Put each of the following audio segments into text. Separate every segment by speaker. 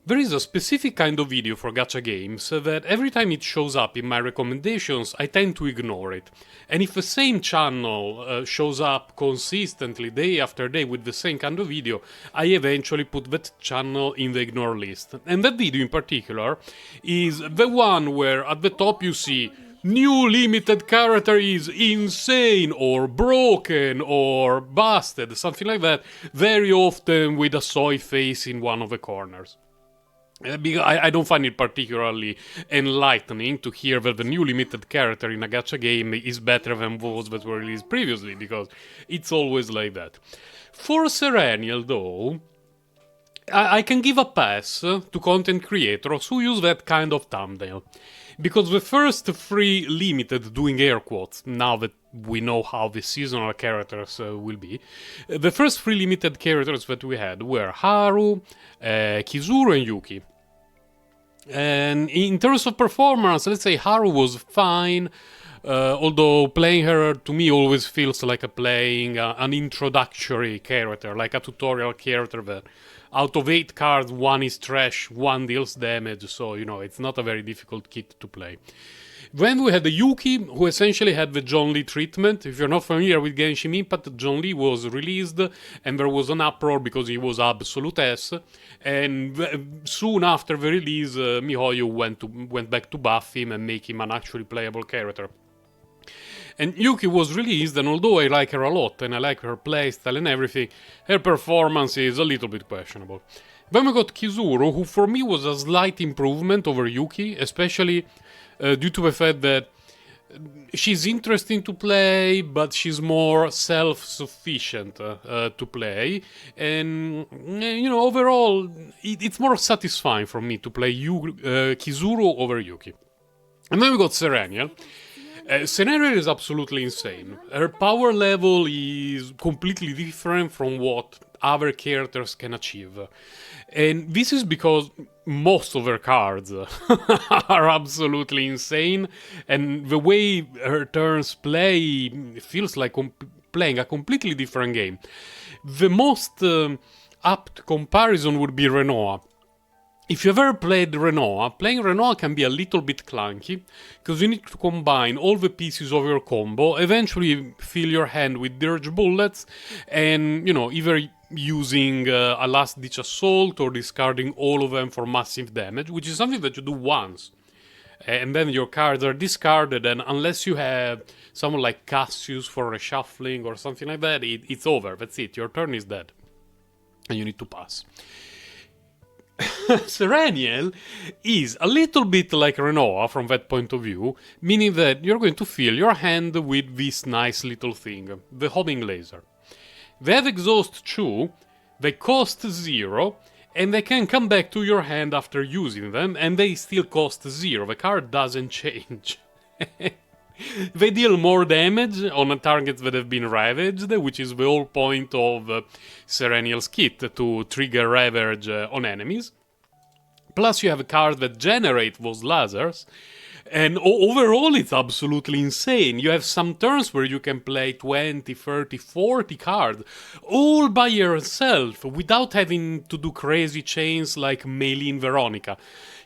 Speaker 1: There is a specific kind of video for gacha games that every time it shows up in my recommendations, I tend to ignore it. And if the same channel shows up consistently day after day with the same kind of video, I eventually put that channel in the ignore list. And that video in particular is the one where at the top you see new limited character is insane or broken or busted, something like that, very often with a soy face in one of the corners. Because I don't find it particularly enlightening to hear that the new limited character in a gacha game is better than those that were released previously, because it's always like that. For Sereniel, though, I can give a pass to content creators who use that kind of thumbnail. Because the first three limited, doing air quotes, now that we know how the seasonal characters will be, the first three limited characters that we had were Haru, Kizuru and Yuki. And in terms of performance, let's say Haru was fine, although playing her to me always feels like playing an introductory character, like a tutorial character that out of 8 cards, 1 is trash, 1 deals damage, so it's not a very difficult kit to play. Then we had the Yuki, who essentially had the John Lee treatment. If you're not familiar with Genshin Impact, John Lee was released, and there was an uproar because he was absolute S. And soon after the release, MiHoYo went back to buff him and make him an actually playable character. And Yuki was released, and although I like her a lot, and I like her playstyle and everything, her performance is a little bit questionable. Then we got Kizuru, who for me was a slight improvement over Yuki, especially due to the fact that she's interesting to play, but she's more self-sufficient to play. And, overall, it's more satisfying for me to play Kizuru over Yuki. And then we got Sereniel. Sereniel is absolutely insane. Her power level is completely different from what other characters can achieve. And this is because most of her cards are absolutely insane, and the way her turns play feels like playing a completely different game. The most apt comparison would be Renoa. If you've ever played Renoa, playing Renoa can be a little bit clunky, because you need to combine all the pieces of your combo, eventually fill your hand with dirge bullets, and, either using a last-ditch assault or discarding all of them for massive damage, which is something that you do once. And then your cards are discarded, and unless you have someone like Cassius for reshuffling or something like that, it's over, that's it, your turn is dead. And you need to pass. Sereniel is a little bit like Renoa from that point of view, meaning that you're going to fill your hand with this nice little thing, the homing laser. They have exhaust too, they cost 0, and they can come back to your hand after using them, and they still cost 0, the card doesn't change. They deal more damage on targets that have been ravaged, which is the whole point of Sereniel's kit, to trigger ravage on enemies. Plus you have a card that generate those lasers, and overall it's absolutely insane. You have some turns where you can play 20, 30, 40 cards, all by yourself, without having to do crazy chains like Meilin Veronica.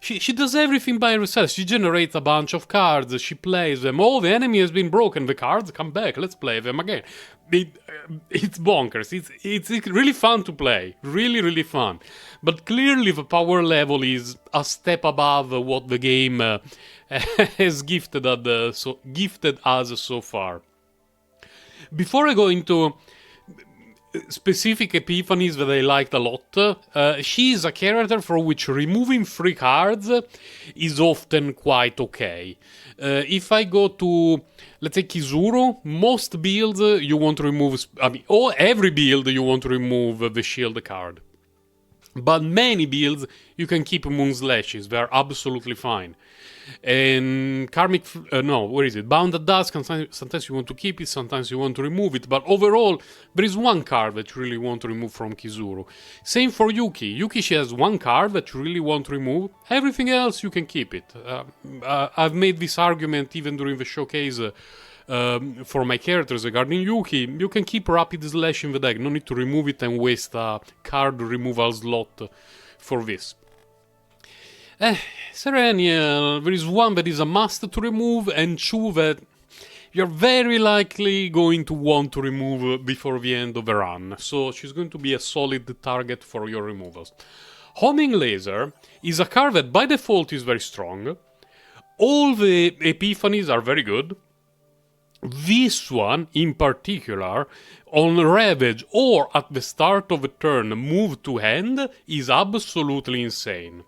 Speaker 1: She does everything by herself. She generates a bunch of cards, she plays them, oh, the enemy has been broken, the cards come back, let's play them again. It's bonkers, it's really fun to play, really, really fun. But clearly the power level is a step above what the game has gifted us so far. Before I go into specific Epiphanies that I liked a lot, she is a character for which removing 3 cards is often quite okay. If I go to, let's say, Kizuru, most builds you want to remove, every build you want to remove the shield card. But many builds you can keep Moonslashes, they're absolutely fine. And Bound at Dusk, sometimes you want to keep it, sometimes you want to remove it, but overall there is one card that you really want to remove from Kizuru. Same for Yuki. Yuki, she has one card that you really want to remove, everything else you can keep it. I've made this argument even during the showcase for my characters regarding Yuki. You can keep Rapid Slash in the deck, no need to remove it and waste a card removal slot for this. Sereniel, there is one that is a must to remove, and two that you're very likely going to want to remove before the end of the run, so she's going to be a solid target for your removals. Homing Laser is a card that by default is very strong. All the Epiphanies are very good. This one, in particular, on Ravage or at the start of a turn move to hand, is absolutely insane.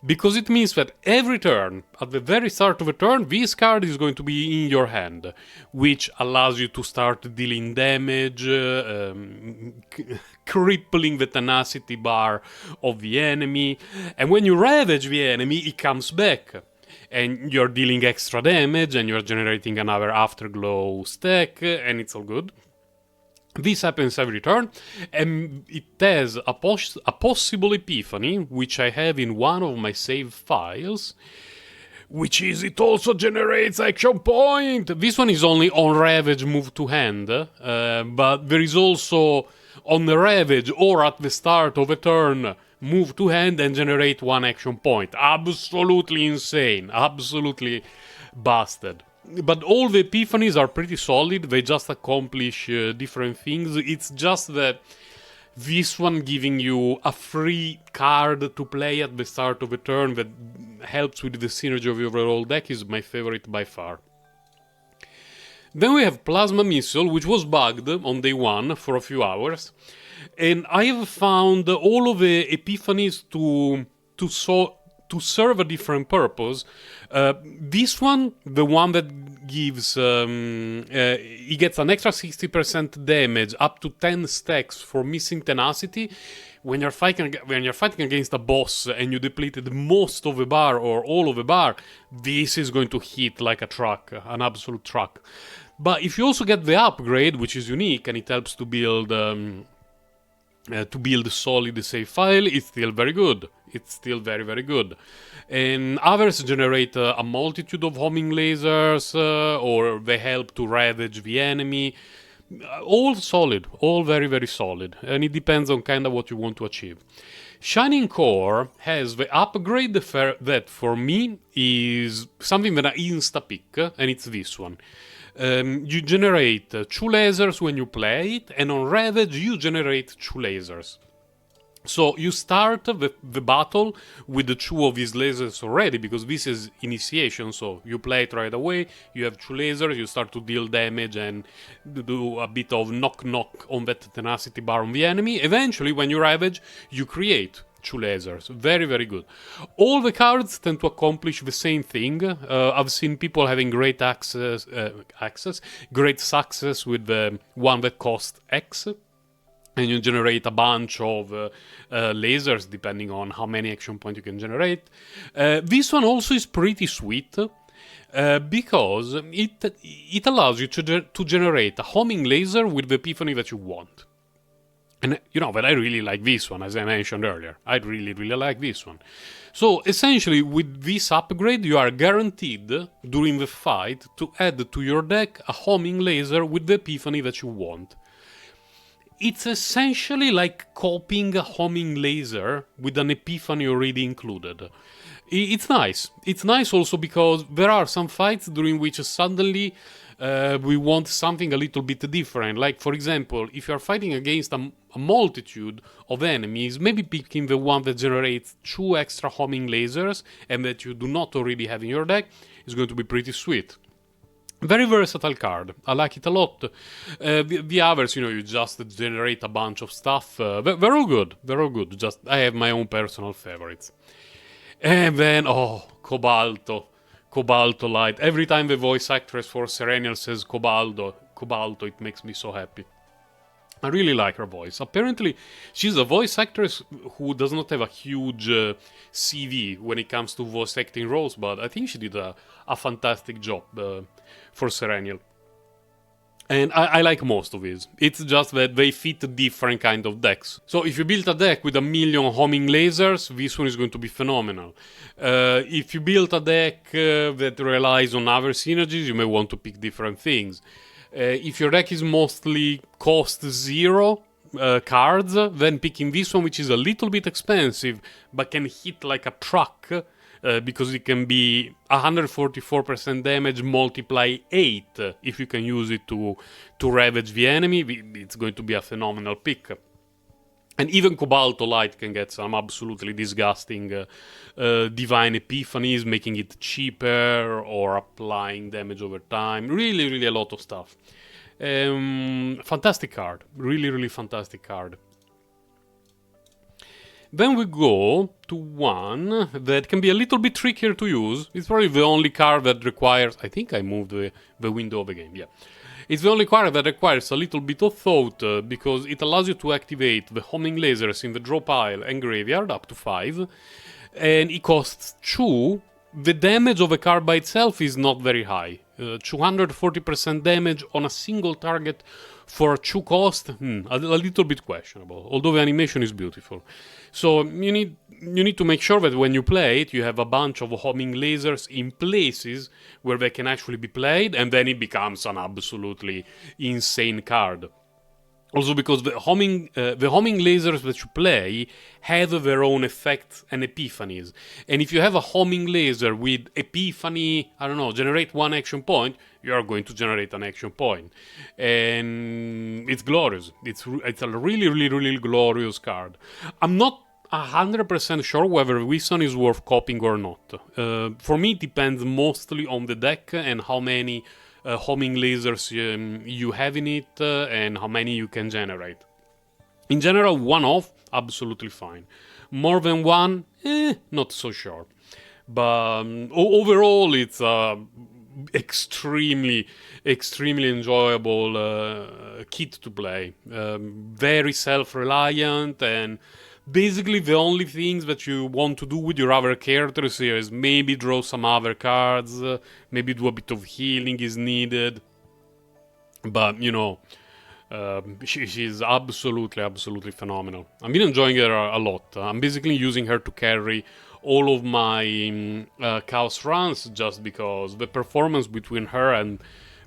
Speaker 1: Because it means that every turn, at the very start of a turn, this card is going to be in your hand, which allows you to start dealing damage, crippling the tenacity bar of the enemy, and when you Ravage the enemy, it comes back. And you're dealing extra damage, and you're generating another Afterglow stack, and it's all good. This happens every turn, and it has a possible Epiphany, which I have in one of my save files, which is it also generates action point. This one is only on Ravage move to hand, but there is also on the Ravage or at the start of a turn move to hand and generate one action point. Absolutely insane. Absolutely busted. But all the Epiphanies are pretty solid. They just accomplish different things. It's just that this one giving you a free card to play at the start of a turn that helps with the synergy of your overall deck is my favorite by far. Then we have Plasma Missile, which was bugged on day one for a few hours. And I have found all of the Epiphanies to serve a different purpose. This one, the one that gives, he gets an extra 60% damage, up to 10 stacks for missing tenacity. When you're fighting against a boss and you depleted most of the bar or all of the bar, this is going to hit like a truck, an absolute truck. But if you also get the upgrade, which is unique and it helps to build solid save file, it's still very good. It's still very, very good. And others generate a multitude of homing lasers, or they help to ravage the enemy. All solid, all very, very solid. And it depends on kind of what you want to achieve. Shining Core has the upgrade that for me is something that I insta-pick, and it's this one. You generate 2 lasers when you play it, and on Ravage you generate 2 lasers. So you start the battle with the 2 of these lasers already, because this is initiation, so you play it right away, you have 2 lasers, you start to deal damage and do a bit of knock-knock on that tenacity bar on the enemy. Eventually, when you Ravage, you create 2 lasers. Very, very good. All the cards tend to accomplish the same thing. I've seen people having great great success with the one that costs X, and you generate a bunch of lasers depending on how many action points you can generate. This one also is pretty sweet, because it allows you to generate a homing laser with the Epiphany that you want. And you know that I really like this one, as I mentioned earlier. I really, really like this one. So essentially, with this upgrade, you are guaranteed during the fight to add to your deck a homing laser with the Epiphany that you want. It's essentially like copying a homing laser with an Epiphany already included. It's nice. It's nice also because there are some fights during which suddenly we want something a little bit different. Like, for example, if you're fighting against a multitude of enemies, maybe picking the one that generates 2 extra homing lasers and that you do not already have in your deck is going to be pretty sweet. Very versatile card. I like it a lot. The others, you just generate a bunch of stuff. They're all good. They're all good. Just I have my own personal favorites. And then, Cobalto Light. Every time the voice actress for Sereniel says Cobalto, it makes me so happy. I really like her voice. Apparently, she's a voice actress who does not have a huge CV when it comes to voice acting roles, but I think she did a fantastic job for Sereniel. And I like most of these. It's just that they fit different kind of decks. So if you build a deck with 1,000,000 homing lasers, this one is going to be phenomenal. If you build a deck that relies on other synergies, you may want to pick different things. If your deck is mostly cost 0 cards, then picking this one, which is a little bit expensive, but can hit like a truck, because it can be 144% damage multiply 8 if you can use it to ravage the enemy. It's going to be a phenomenal pick. And even Cobaltolite can get some absolutely disgusting divine epiphanies, making it cheaper or applying damage over time. Really, really a lot of stuff. Fantastic card. Really, really fantastic card. Then we go to one that can be a little bit trickier to use. It's probably the only card that requires... I think I moved the window of the game, yeah. It's the only card that requires a little bit of thought, because it allows you to activate the homing lasers in the draw pile and graveyard, up to 5, and it costs 2. The damage of a card by itself is not very high. 240% damage on a single target for 2 cost, a little bit questionable, although the animation is beautiful. So you need to make sure that when you play it, you have a bunch of homing lasers in places where they can actually be played, and then it becomes an absolutely insane card. Also because the homing lasers that you play have their own effects and epiphanies. And if you have a homing laser with epiphany, I don't know, generate 1 action point, you are going to generate an action point. And it's glorious. It's a really, really, really glorious card. I'm not 100% sure whether this one is worth copying or not. For me, it depends mostly on the deck and how many homing lasers you have in it and how many you can generate. In general, one off, absolutely fine. More than one, not so sure. But overall, it's extremely enjoyable kit to play. Very self-reliant, and basically the only things that you want to do with your other characters here is maybe draw some other cards, maybe do a bit of healing is needed. But, you know, she's absolutely phenomenal. I've been enjoying her a lot. I'm basically using her to carry all of my Chaos runs, just because the performance between her and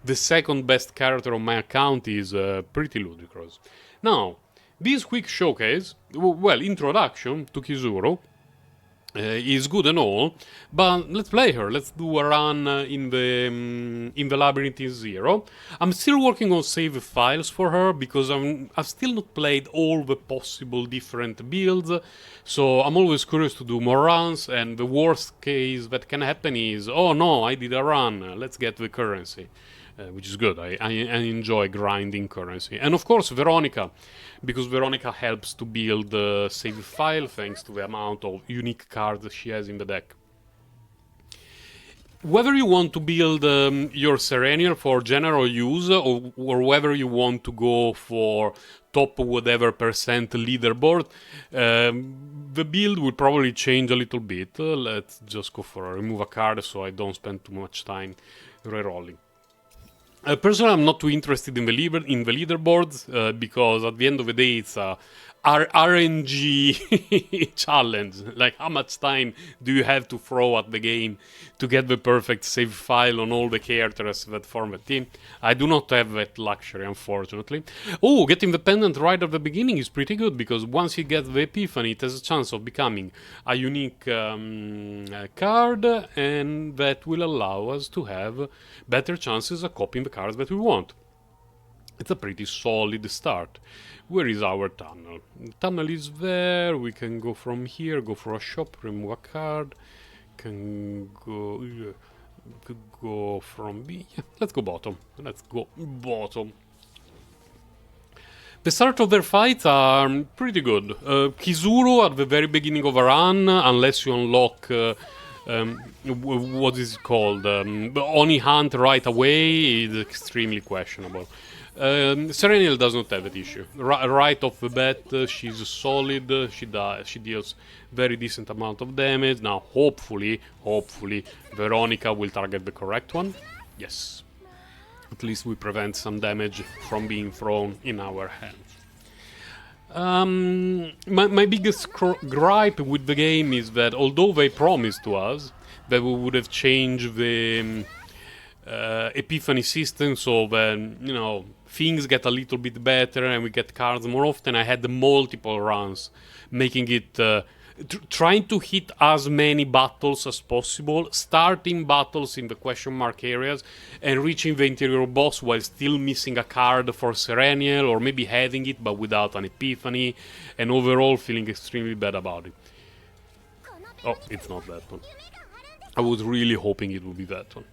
Speaker 1: the second best character on my account is pretty ludicrous. Now, this quick showcase, well, introduction to Kizuru, is good and all, but let's play her. Let's do a run in the Labyrinth in 0. I'm still working on save files for her because I've still not played all the possible different builds, so I'm always curious to do more runs, and the worst case that can happen is, oh no, I did a run, let's get the currency. Which is good. I enjoy grinding currency. And of course Veronica, because Veronica helps to build the save file thanks to the amount of unique cards she has in the deck. Whether you want to build your Sereniel for general use, or whether you want to go for top whatever percent leaderboard, the build will probably change a little bit. Let's just go for a remove a card so I don't spend too much time rerolling. Personally, I'm not too interested in the leaderboards because at the end of the day, it's a RNG challenge. Like, how much time do you have to throw at the game to get the perfect save file on all the characters that form a team? I do not have that luxury, unfortunately. Oh, getting the pendant right at the beginning is pretty good, because once you get the Epiphany, it has a chance of becoming a unique card, and that will allow us to have better chances of copying the cards that we want. It's a pretty solid start. Where is our tunnel? The tunnel is there. We can go from here, go for a shop, remove a card. Can go from B. Yeah, let's go bottom. The start of their fights are pretty good. Kizuru at the very beginning of a run, unless you unlock what is it called? Oni Hunt right away, is extremely questionable. Sereniel does not have that issue. Right off the bat, she's solid. She deals very decent amount of damage. Now, hopefully, Veronica will target the correct one. Yes. At least we prevent some damage from being thrown in our hands. My biggest gripe with the game is that although they promised to us that we would have changed the Epiphany system so that, you know, things get a little bit better and we get cards more often, I had multiple runs, making it trying to hit as many battles as possible, starting battles in the question mark areas, and reaching the interior boss while still missing a card for Sereniel, or maybe having it but without an Epiphany, and overall feeling extremely bad about it. Oh, it's not that one. I was really hoping it would be that one.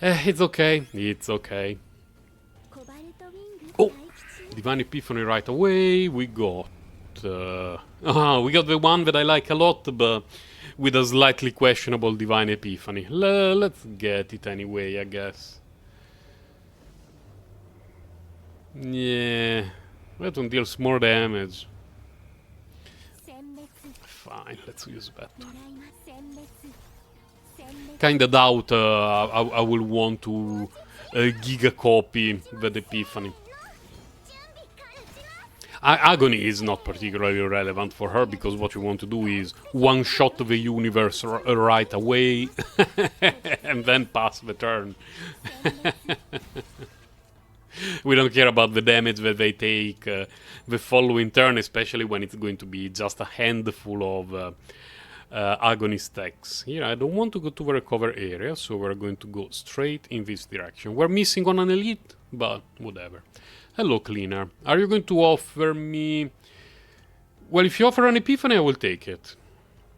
Speaker 1: It's okay, it's okay. Oh, Divine Epiphany right away. We got the one that I like a lot, but with a slightly questionable Divine Epiphany. Let's get it anyway, I guess. Yeah, that one deals more damage. Fine, let's use that one. Kinda doubt I will want to giga copy the Epiphany. Agony is not particularly relevant for her, because what you want to do is one-shot the universe right away and then pass the turn. We don't care about the damage that they take the following turn, especially when it's going to be just a handful of agony stacks. Here, I don't want to go to the recover area, so we're going to go straight in this direction. We're missing on an elite, but whatever. Hello, Cleaner. Are you going to offer me... Well, if you offer an Epiphany, I will take it.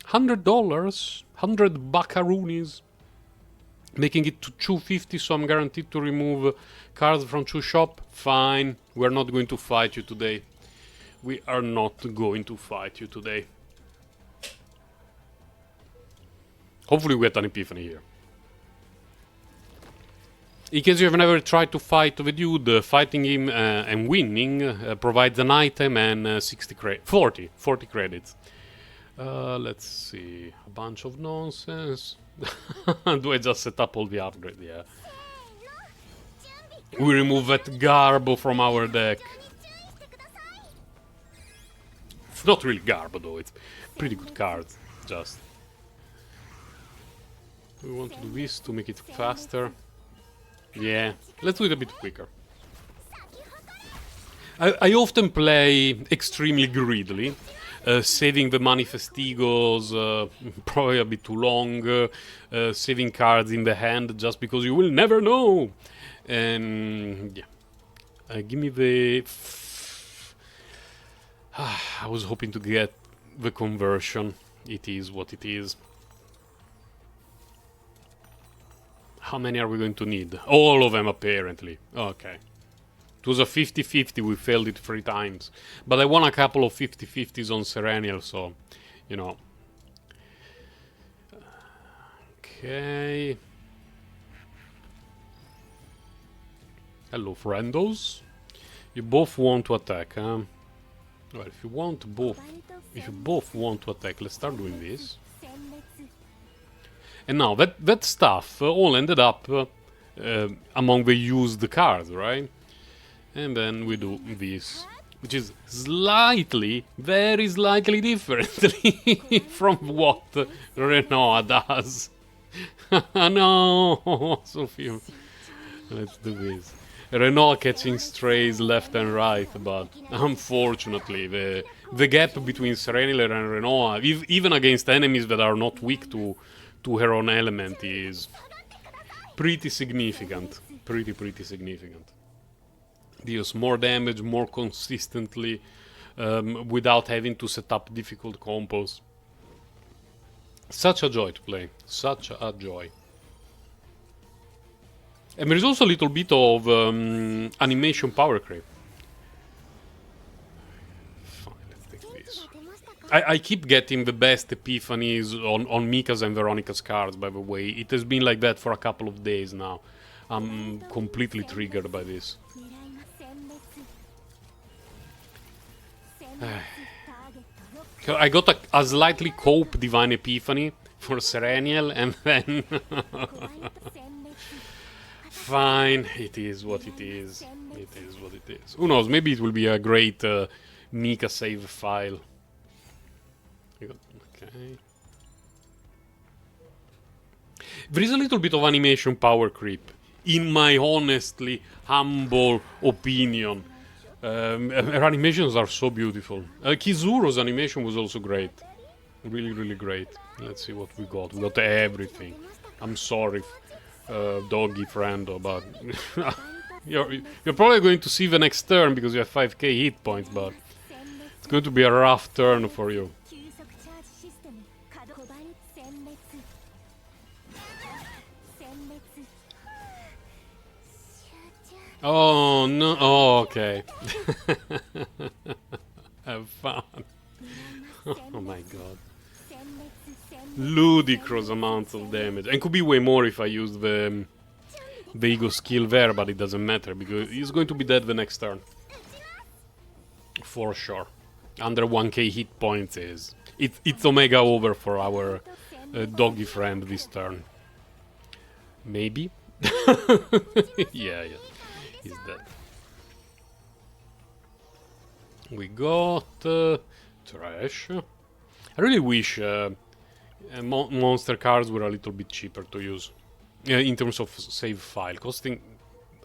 Speaker 1: $100? 100 buckaroonies. Making it to 250, so I'm guaranteed to remove cards from Chu Shop. Fine. We're not going to fight you today. We are not going to fight you today. Hopefully we get an Epiphany here. In case you have never tried to fight the dude, fighting him and winning provides an item and 40 credits. Let's see, a bunch of nonsense. Do I just set up all the upgrade? Yeah. We remove that Garbo from our deck. It's not really Garbo though, it's pretty good cards, just. We want to do this to make it faster. Yeah, let's do it a bit quicker. I often play extremely greedily, saving the Manifestigos probably a bit too long, saving cards in the hand just because you will never know. And yeah, give me the... I was hoping to get the conversion. It is what it is. How many are we going to need? All of them, apparently. Okay. It was a 50-50, we failed it 3 times. But I won a couple of 50-50s on Sereniel, so, you know. Okay. Hello, friendos. You both want to attack, huh? Well, if you both want to attack, let's start doing this. And now, that stuff all ended up among the used cards, right? And then we do this, which is slightly, very slightly differently from what Renault does. No, Sophia. Let's do this. Renault catching strays left and right, but unfortunately the gap between Sereniel and Renault, even against enemies that are not weak to her own element, is pretty significant. Pretty significant. Deals more damage more consistently without having to set up difficult combos. Such a joy to play. Such a joy. And there is also a little bit of animation power creep. Fine, let's take this. I keep getting the best Epiphanies on Mika's and Veronica's cards, by the way. It has been like that for a couple of days now. I'm completely triggered by this. I got a slightly cope Divine Epiphany for Sereniel, and then... Fine, it is what it is. It is what it is. Who knows, maybe it will be a great Mika save file. Okay. There is a little bit of animation power creep, in my honestly humble opinion. Her animations are so beautiful. Kizuro's animation was also great. Really, really great. Let's see what we got. We got everything. I'm sorry, doggy friendo, but you're probably going to see the next turn because you have 5k hit points, but it's going to be a rough turn for you. Oh no! Oh, okay. Have fun. Oh my god. Ludicrous amounts of damage. And could be way more if I used the ego skill there, but it doesn't matter because he's going to be dead the next turn. For sure. Under 1k hit points is... It's Omega over for our doggy friend this turn. Maybe? Yeah. He's dead. We got trash. I really wish monster cards were a little bit cheaper to use in terms of save file. Costing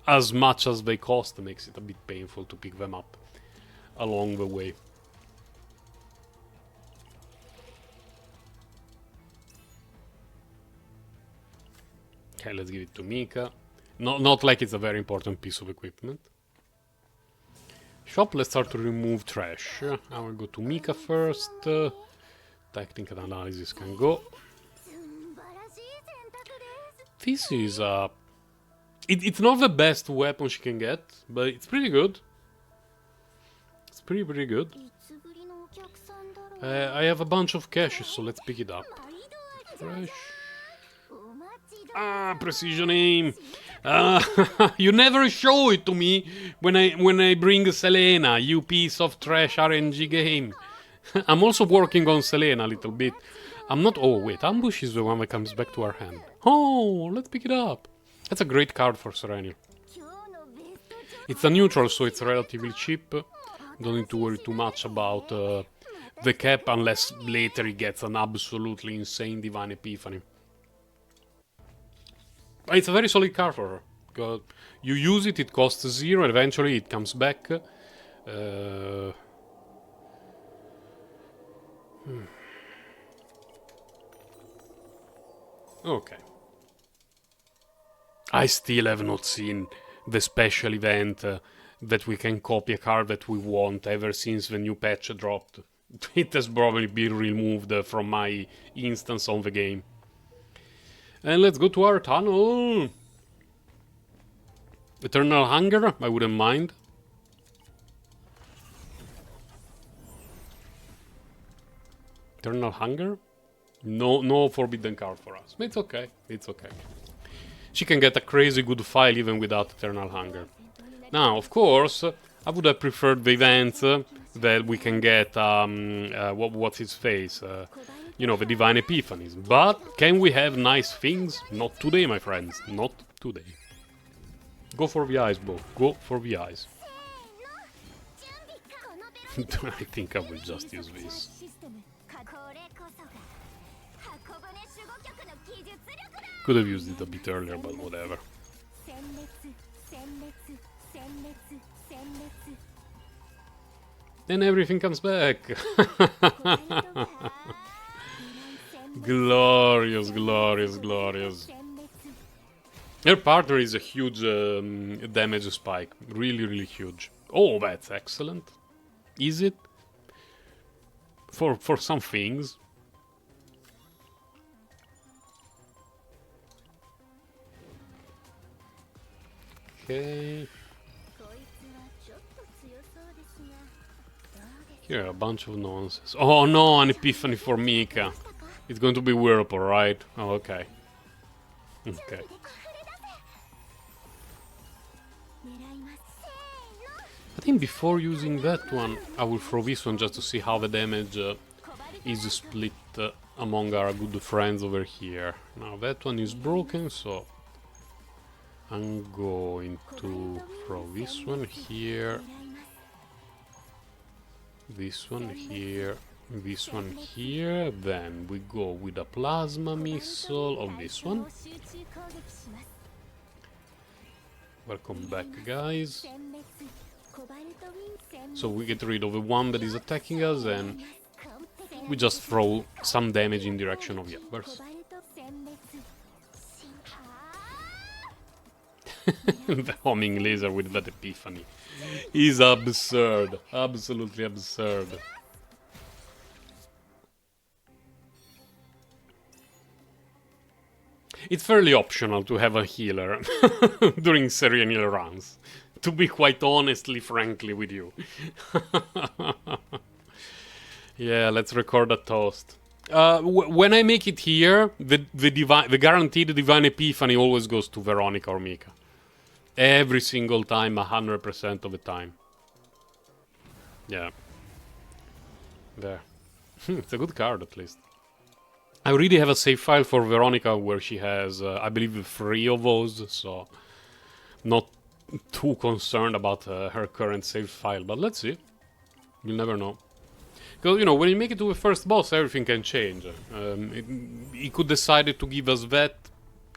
Speaker 1: as much as they cost makes it a bit painful to pick them up along the way. Okay, let's give it to Mika. Not like it's a very important piece of equipment. Shop, let's start to remove trash. I will go to Mika first. Technical analysis can go. This is it's not the best weapon she can get, but it's pretty good. It's pretty good. I have a bunch of cash, so let's pick it up. Fresh. Precision aim. You never show it to me when I bring Selena, you piece of trash RNG game. I'm also working on Selena a little bit. I'm not... Oh, wait. Ambush is the one that comes back to our hand. Oh, let's pick it up. That's a great card for Sereniel. It's a neutral, so it's relatively cheap. Don't need to worry too much about the cap, unless later he gets an absolutely insane Divine Epiphany. But it's a very solid card for her. You use it, it costs 0, and eventually it comes back. Okay. I still have not seen the special event that we can copy a card that we want ever since the new patch dropped. It has probably been removed from my instance on the game. And let's go to our tunnel. Eternal Hunger, I wouldn't mind. Eternal Hunger? No forbidden card for us. It's okay, it's okay. She can get a crazy good file even without Eternal Hunger. Now, of course, I would have preferred the events that we can get, what's his face? You know, the Divine Epiphanies. But can we have nice things? Not today, my friends. Not today. Go for the eyes, Bo. Go for the eyes. I think I will just use this. Could have used it a bit earlier, but whatever. Then everything comes back. Glorious, glorious, glorious. Her partner is a huge damage spike. Really, really huge. Oh, that's excellent. Is it? For some things. Okay. Here are a bunch of nonsense. Oh no, an Epiphany for Mika. It's going to be Whirlpool, right? Oh, okay. Okay. I think before using that one, I will throw this one just to see how the damage is split among our good friends over here. Now that one is broken, so I'm going to throw this one here, this one here, this one here, then we go with a plasma missile on this one. Welcome back, guys. So we get rid of the one that is attacking us and we just throw some damage in direction of the others. The homing laser with that Epiphany is absurd. Absolutely absurd. It's fairly optional to have a healer during Sereniel runs. To be quite frankly with you. Yeah, let's record a toast. When I make it here, the guaranteed Divine Epiphany always goes to Veronica or Mika. Every single time, 100% of the time. Yeah. There. It's a good card, at least. I already have a save file for Veronica where she has, I believe, 3 of those, so not too concerned about her current save file, but let's see. You'll never know. Because, you know, when you make it to the first boss, everything can change. He could decide to give us that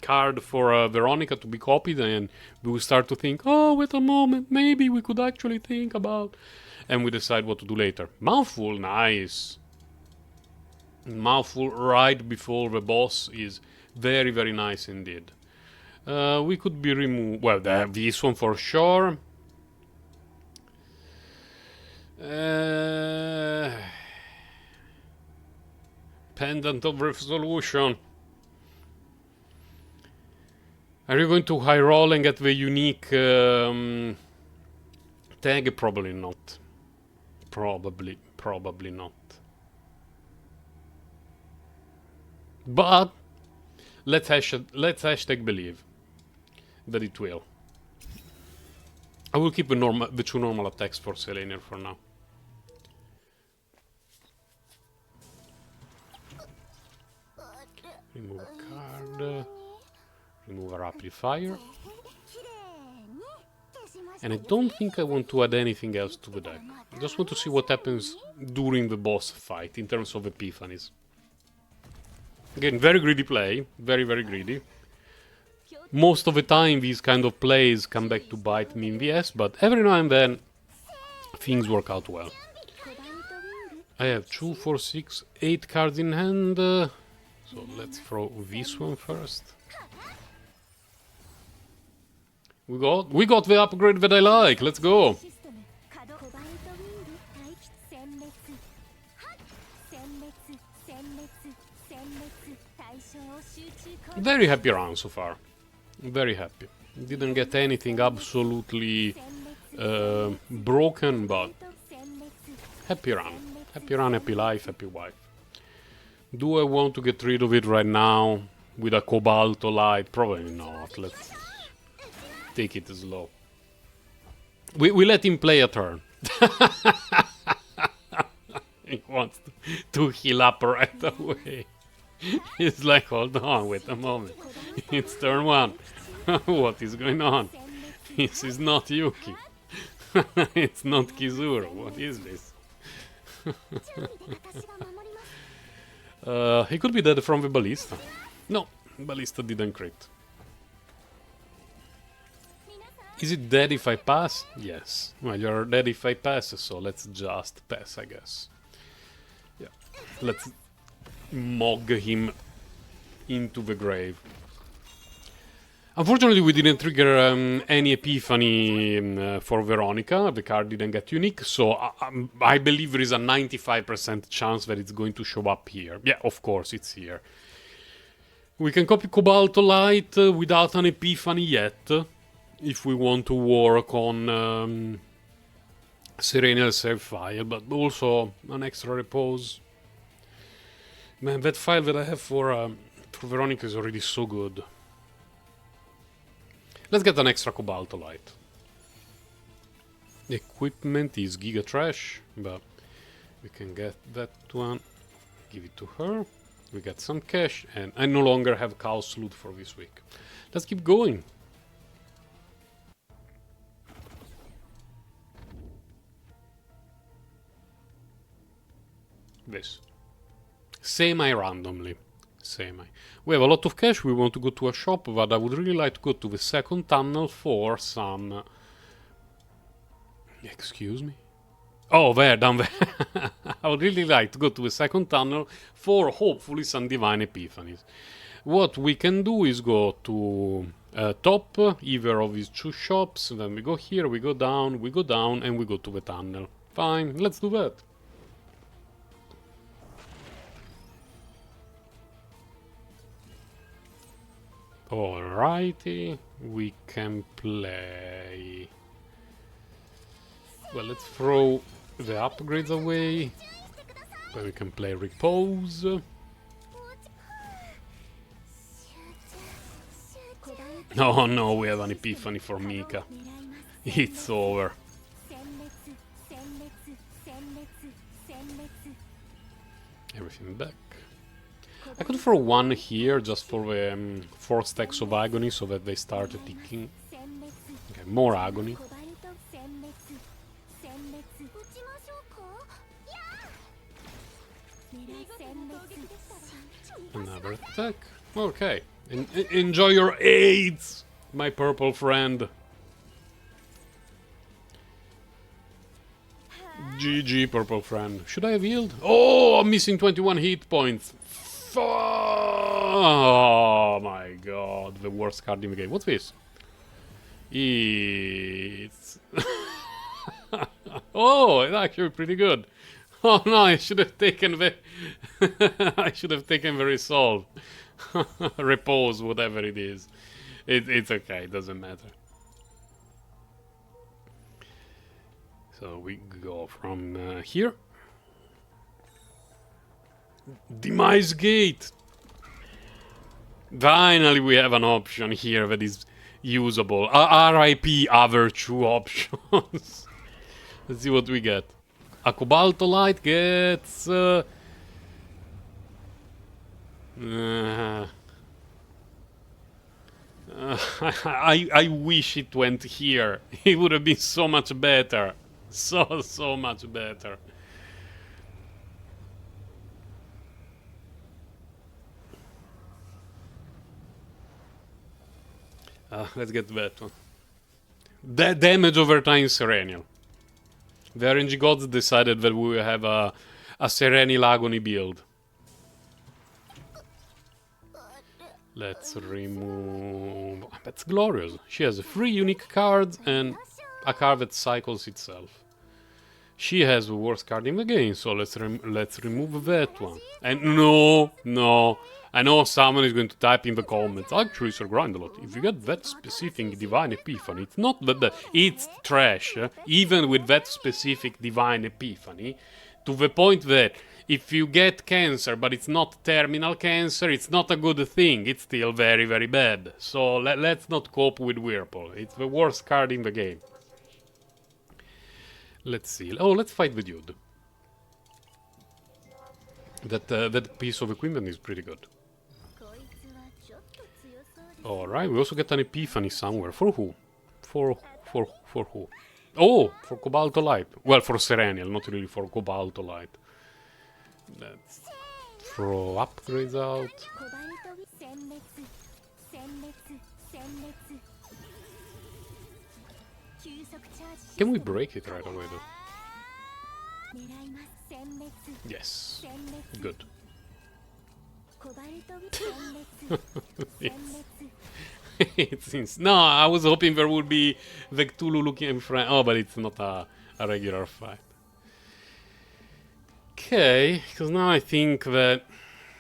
Speaker 1: card for Veronica to be copied, and we will start to think, oh, wait a moment, maybe we could actually think about... And we decide what to do later. Mouthful, nice. Mouthful right before the boss is very, very nice indeed. We could be removed... Well, this one for sure. Pendant of Resolution. Are you going to high roll and get the unique tag? Probably not. Probably not. But let's hashtag believe that it will. I will keep the 2 normal attacks for Sereniel for now. Remove a card. Remove a rapid fire. And I don't think I want to add anything else to the deck. I just want to see what happens during the boss fight in terms of Epiphanies. Again, very greedy play. Very, very greedy. Most of the time these kind of plays come back to bite me in the ass, but every now and then things work out well. I have 2, 4, 6, 8 cards in hand. So let's throw this one first. We got the upgrade that I like. Let's go. Very happy round so far. Very happy. Didn't get anything absolutely broken, but happy run. Happy run, happy life, happy wife. Do I want to get rid of it right now with a Cobaltolite? Probably not. Let's take it slow. We let him play a turn. He wants to heal up right away. He's like, hold on, wait a moment. It's turn 1. What is going on? This is not Yuki. It's not Kizuru. What is this? He could be dead from the ballista. No, ballista didn't crit. Is it dead if I pass? Yes. Well, you're dead if I pass, so let's just pass, I guess. Yeah. Let's mog him into the grave. Unfortunately, we didn't trigger any Epiphany for Veronica. The card didn't get unique, so I believe there is a 95% chance that it's going to show up here. Yeah, of course, it's here. We can copy Cobaltolite without an Epiphany yet, if we want to work on Sereniel save file, but also an extra repose. Man, that file that I have for Veronica is already so good. Let's get an extra Cobaltolite. Equipment is Giga Trash, but we can get that one. Give it to her. We get some cash, and I no longer have Chaos Loot for this week. Let's keep going. This. Semi-randomly. Semi. We have a lot of cash, we want to go to a shop, but I would really like to go to the second tunnel for some Excuse me? Oh, there, down there. I would really like to go to a second tunnel for hopefully some divine epiphanies. What we can do is go to top, either of these two shops, then we go here, we go down, and we go to the tunnel. Fine, let's do that. Alrighty, we can play. Well, let's throw the upgrades away. Then we can play Repose. Oh no, we have an Epiphany for Mika. It's over. Everything back. I could throw one here just for the 4 stacks of agony so that they start ticking. Okay, more agony. Another attack. Okay. Enjoy your AIDS, my purple friend. GG, purple friend. Should I have healed? Oh, I'm missing 21 hit points. Oh my god, the worst card in the game. What's this? It's... Oh, it's actually pretty good. Oh no, I should have taken the... I should have taken the resolve. Repose, whatever it is. It's okay, it doesn't matter. So we go from here. Demise Gate! Finally we have an option here that is usable. RIP other two options. Let's see what we get. A Cobaltolite gets... I wish it went here. It would have been so much better. So much better. Let's get that one. The damage over time Sereniel. The RNG gods decided that we will have a Sereniel agony build. Let's remove... That's glorious. She has 3 unique cards and a card that cycles itself. She has the worst card in the game, so let's remove that one. And no. I know someone is going to type in the comments, actually Sir Grindelot, if you get that specific Divine Epiphany, it's not that it's trash, even with that specific Divine Epiphany, to the point that if you get cancer, but it's not terminal cancer, it's not a good thing, it's still very, very bad. So let's not cope with Whirlpool, it's the worst card in the game. Let's see, oh, let's fight the dude. That piece of equipment is pretty good. Alright, we also get an Epiphany somewhere. For who? For who? Oh, for Cobaltolite. Well, for Sereniel, not really for Cobaltolite. Let's throw upgrades out. Can we break it right away though? Yes. Good. No, I was hoping there would be the Cthulhu looking friend. Oh, but it's not a regular fight. Okay, because now I think that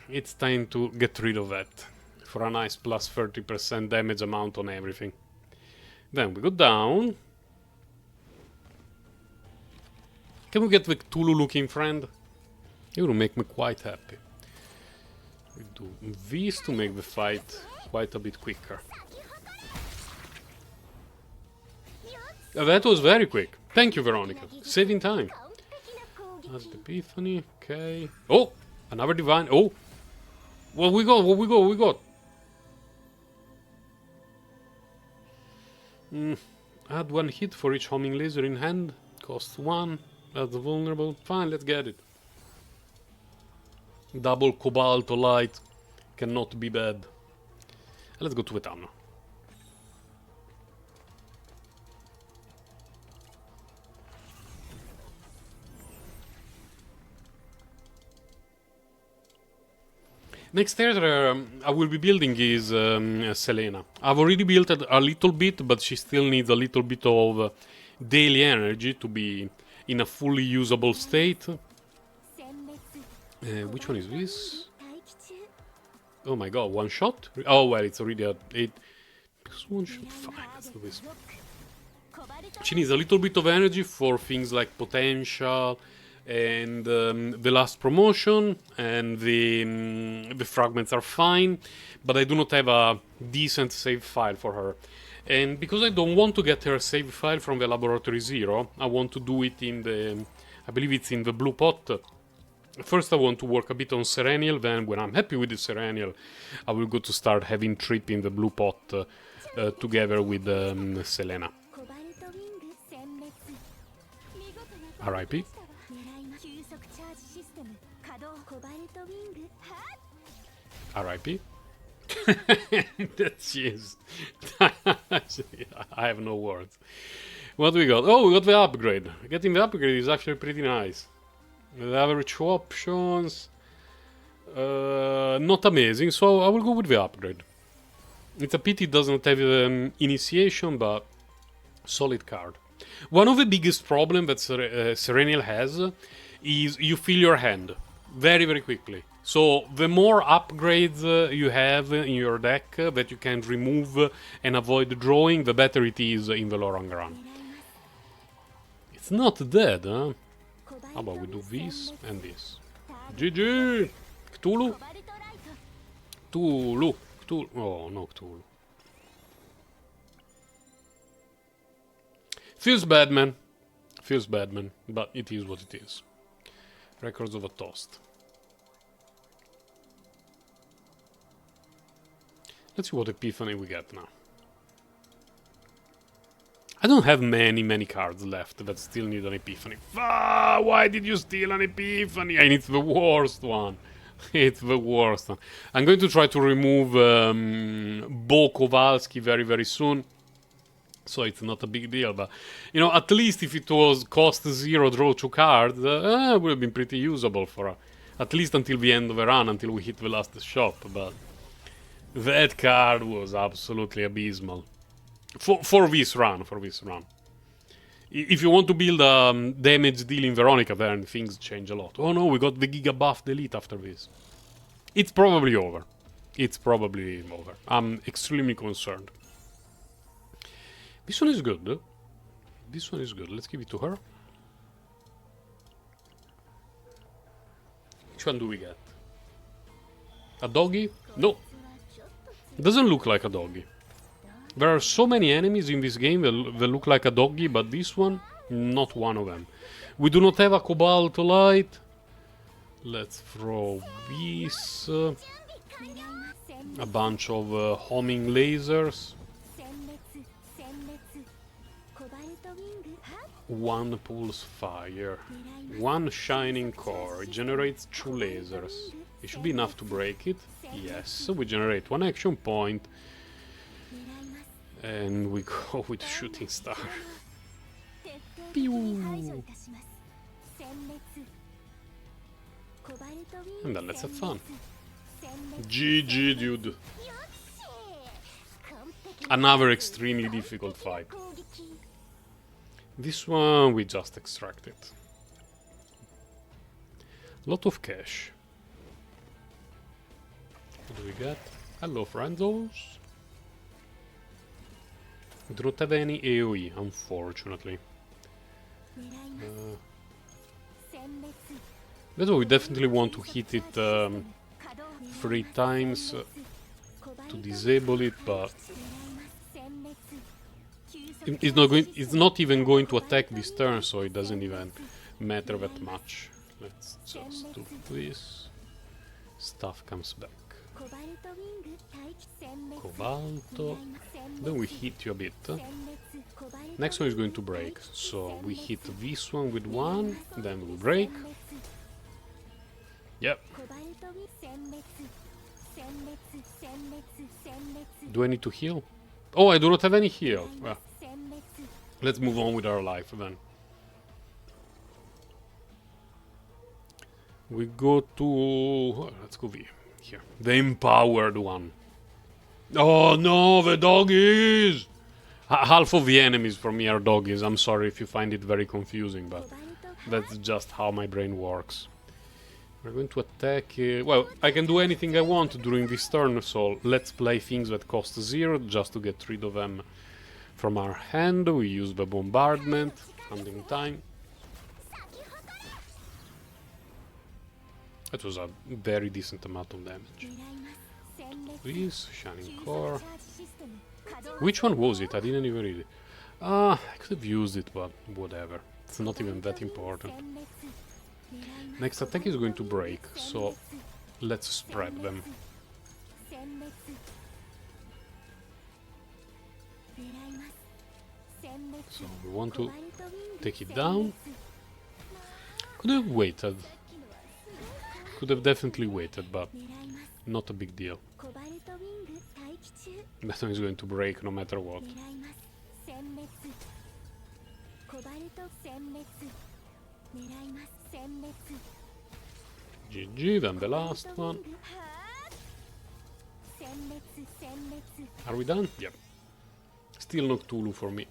Speaker 1: it's time to get rid of that for a nice plus 30% damage amount on everything. Then we go down. Can we get the Cthulhu looking friend? It will make me quite happy. We do this to make the fight quite a bit quicker. That was very quick. Thank you, Veronica. Saving time. That's the Epiphany. Okay. Oh! Another divine. Oh! What we got? Add 1 hit for each homing laser in hand. Costs 1. That's vulnerable. Fine, let's get it. Double Cobaltolite. Cannot be bad. Let's go to the town now. Next area I will be building is Selena. I've already built it a little bit, but she still needs a little bit of daily energy to be in a fully usable state. Which one is this? Oh my god, one shot? Oh well, it's already at 8. One shot, fine, let's do this. She needs a little bit of energy for things like potential and the last promotion, and the fragments are fine, but I do not have a decent save file for her. And because I don't want to get her save file from the Laboratory Zero, I want to do it in the... I believe it's in the blue pot. First I want to work a bit on Sereniel, then when I'm happy with the Sereniel, I will go to start having Trip in the blue pot together with Selena. R.I.P. R.I.P. That she is. I have no words. What do we got? Oh, we got the upgrade. Getting the upgrade is actually pretty nice. The average options, not amazing, so I will go with the upgrade. It's a pity it doesn't have initiation, but solid card. One of the biggest problems that Sereniel has is you fill your hand very, very quickly. So the more upgrades you have in your deck that you can remove and avoid drawing, the better it is in the long run. It's not dead, huh? How about we do this and this? GG! Cthulhu? Cthulhu! Cthulhu! Oh, no Cthulhu. Feels bad, man. Feels bad, man. But it is what it is. Records of a Toast. Let's see what Epiphany we get now. I don't have many cards left that still need an Epiphany. Ah, why did you steal an Epiphany? And it's the worst one. It's the worst one. I'm going to try to remove Bo Kowalski very, very soon. So it's not a big deal. But, you know, at least if it was cost 0, draw 2 cards, it would have been pretty usable for at least until the end of the run, until we hit the last shop. But that card was absolutely abysmal. For this run, If you want to build a damage dealing Veronica, then things change a lot. Oh no, we got the Giga Buff Delete after this. It's probably over. It's probably over. I'm extremely concerned. This one is good. This one is good. Let's give it to her. Which one do we get? A doggy? No. It doesn't look like a doggy. There are so many enemies in this game that look like a doggy, but this one, not one of them. We do not have a Cobalt Light. Let's throw this. A bunch of homing lasers. One pulse fire. One shining core. It generates 2 lasers. It should be enough to break it. Yes, so we generate 1 action point. And we go with Shooting Star. Pew! And then let's have fun. GG, dude. Another extremely difficult fight. This one we just extracted. Lot of cash. What do we get? Hello, friendos. We do not have any AoE, unfortunately. That's why we definitely want to hit it 3 times to disable it, but it's not even going to attack this turn, so it doesn't even matter that much. Let's just do this. Stuff comes back. Cobalto. Then we hit you a bit. Next one is going to break, so we hit this one with 1, then we break. Yep. Do I need to heal? Oh, I do not have any heal. Well, let's move on with our life then. We go to... let's go V. Here, the empowered one. Oh no, the doggies! Half of the enemies for me are doggies. I'm sorry if you find it very confusing, but that's just how my brain works. We're going to attack... well, I can do anything I want during this turn, so let's play things that cost 0 just to get rid of them from our hand. We use the bombardment, hunting time. That was a very decent amount of damage. This, Shining Core. Which one was it? I didn't even read it. I could have used it, but whatever. It's not even that important. Next attack is going to break, so let's spread them. So we want to take it down. Could have waited. Could have definitely waited, but not a big deal. That one is going to break no matter what. GG, then the last one. Are we done? Yep. Still no Cthulhu for me.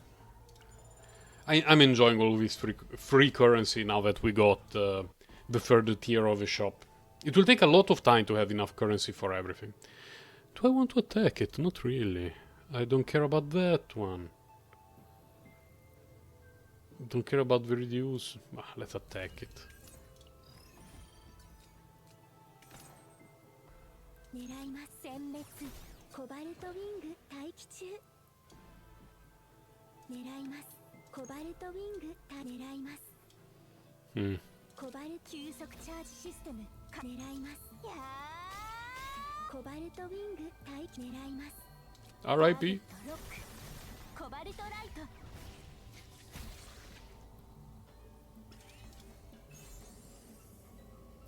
Speaker 1: I'm enjoying all this free currency now that we got the third tier of the shop. It will take a lot of time to have enough currency for everything. Do I want to attack it? Not really. I don't care about that one. Don't care about the reduce. Let's attack it. R.I.P.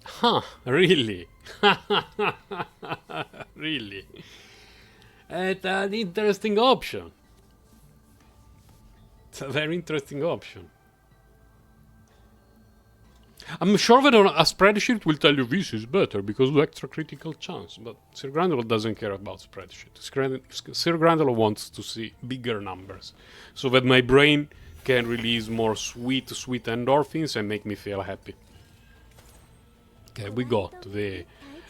Speaker 1: Huh, really? Really? It's an interesting option. It's a very interesting option. I'm sure that a spreadsheet will tell you this is better because of extra critical chance, but Sir Grandel doesn't care about spreadsheet. Sir Grandel wants to see bigger numbers, so that my brain can release more sweet endorphins and make me feel happy. Okay, we got the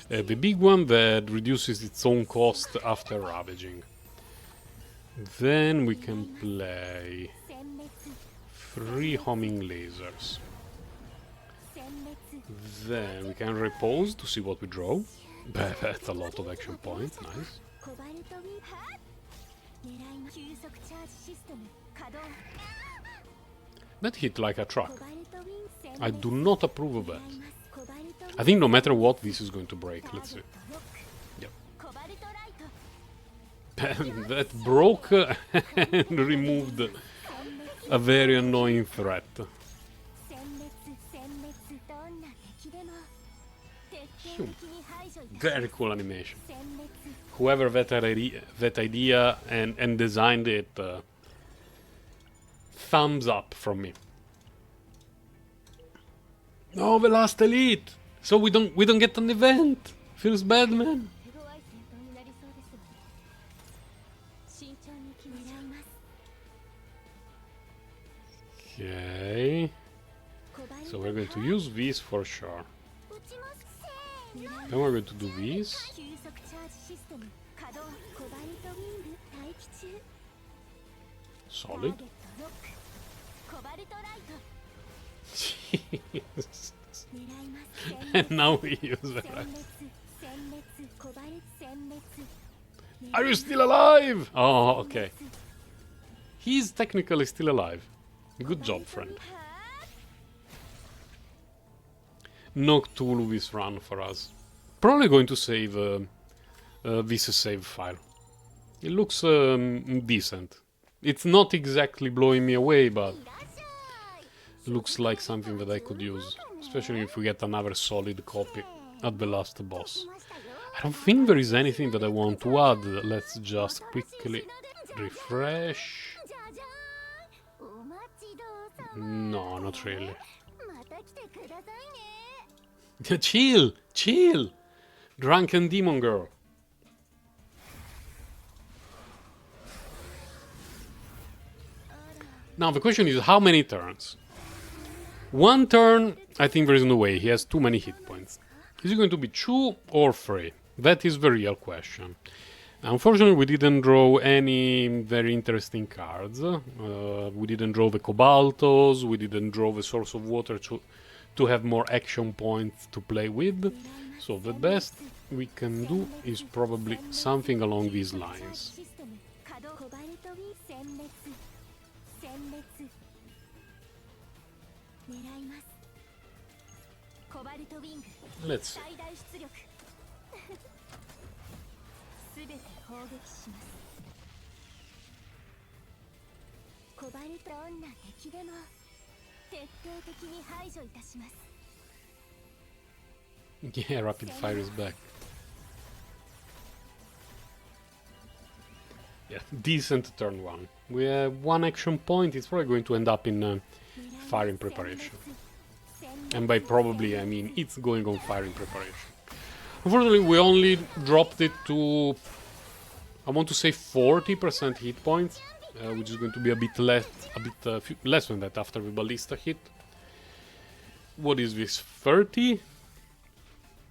Speaker 1: big one that reduces its own cost after ravaging. Then we can play 3 homing lasers. Then we can repose to see what we draw. That's a lot of action points, nice. That hit like a truck. I do not approve of that. I think no matter what, this is going to break. Let's see. Yep. That broke and removed a very annoying threat. Very cool animation. Whoever that idea and designed it, thumbs up from me. Oh, the last elite. So we don't get an event. Feels bad, man. Okay. So we're going to use these for sure. Then we're going to do this. Solid. Jesus. And now we use the rest. Are you still alive? Oh, okay. He's technically still alive. Good job, friend. No Cthulhu this run for us. Probably going to save this save file. It looks decent. It's not exactly blowing me away, but looks like something that I could use. Especially if we get another solid copy at the last boss. I don't think there is anything that I want to add. Let's just quickly refresh. No, not really. Chill! Chill! Drunken Demon Girl. Now the question is, how many turns? One turn, I think there is no way. He has too many hit points. Is it going to be 2 or 3? That is the real question. Unfortunately, we didn't draw any very interesting cards. We didn't draw the Cobaltos, we didn't draw the Source of Water to have more action points to play with. So the best we can do is probably something along these lines. Let's see. Yeah, rapid fire is back. Yeah, decent turn 1. We have 1 action point, it's probably going to end up in firing preparation. And by probably, I mean it's going on firing preparation. Unfortunately, we only dropped it to, I want to say 40% hit points, which is going to be a bit less than that after the ballista hit. What is this, 30?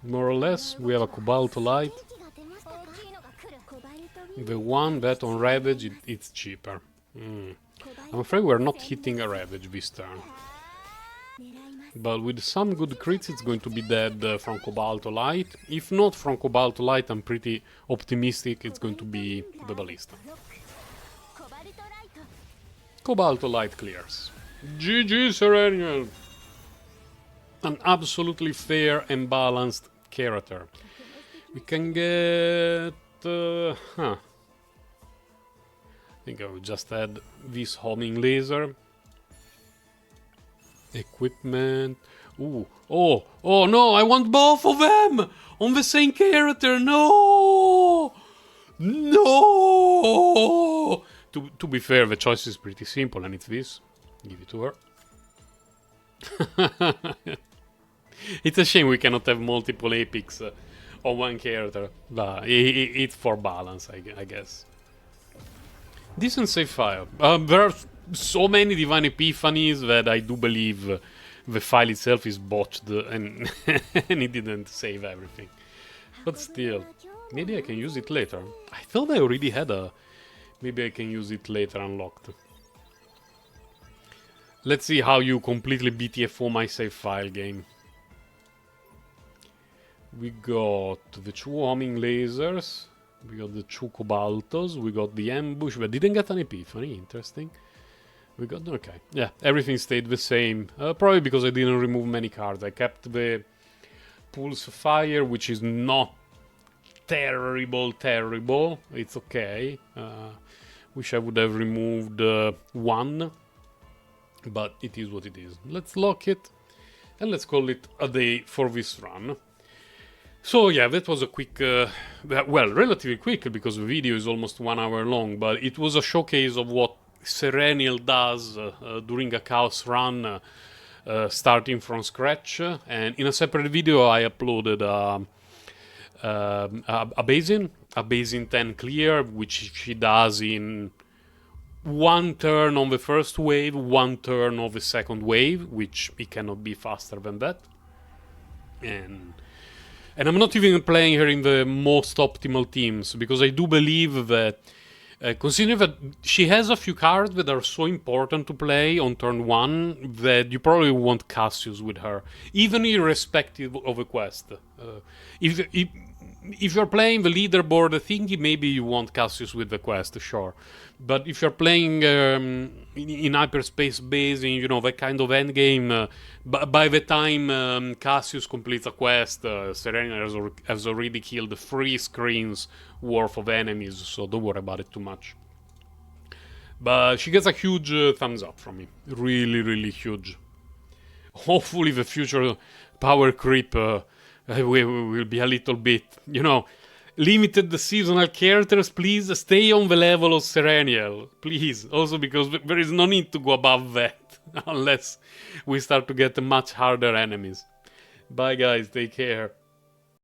Speaker 1: More or less. We have a Cobaltolite. The one that on Ravage, it's cheaper. I'm afraid we're not hitting a Ravage this turn. But with some good crits, it's going to be dead from Cobaltolite. If not from Cobaltolite, I'm pretty optimistic it's going to be the Ballista. Cobaltolite clears. GG Sereniel! An absolutely fair and balanced character. We can get... I think I will just add this homing laser. Equipment. Ooh. Oh no, I want both of them on the same character. No! No! To be fair, the choice is pretty simple, and it's this. Give it to her. It's a shame we cannot have multiple epics on one character, but it's for balance, I guess. Decent save file. There are so many Divine Epiphanies that I do believe the file itself is botched and, and it didn't save everything. But still, maybe I can use it later. I thought I already had a... Maybe I can use it later unlocked. Let's see how you completely BTFO my save file game. We got the 2 homing lasers. We got the 2 Cobaltos. We got the ambush. We didn't get an Epiphany. Interesting. We got... Okay. Yeah, everything stayed the same. Probably because I didn't remove many cards. I kept the Pulse Fire, which is not terrible. It's okay. Wish I would have removed 1. But it is what it is. Let's lock it. And let's call it a day for this run. So yeah, that was a quick, well, relatively quick because the video is almost 1 hour long, but it was a showcase of what Sereniel does during a chaos run, starting from scratch. And in a separate video, I uploaded a basin 10 clear, which she does in 1 turn on the first wave, 1 turn on the second wave, which it cannot be faster than that. And I'm not even playing her in the most optimal teams, because I do believe that, considering that she has a few cards that are so important to play on turn 1, that you probably want Cassius with her, even irrespective of a quest. If you're playing the leaderboard thingy, maybe you want Cassius with the quest, sure. But if you're playing in hyperspace basing, you know, that kind of endgame, by the time Cassius completes a quest, Sereniel has already killed 3 screens worth of enemies, so don't worry about it too much. But she gets a huge thumbs up from me. Really, really huge. Hopefully the future power creep will be a little bit, you know, limited the seasonal characters. Please stay on the level of Sereniel, please. Also because there is no need to go above that unless we start to get much harder enemies. Bye guys, take care.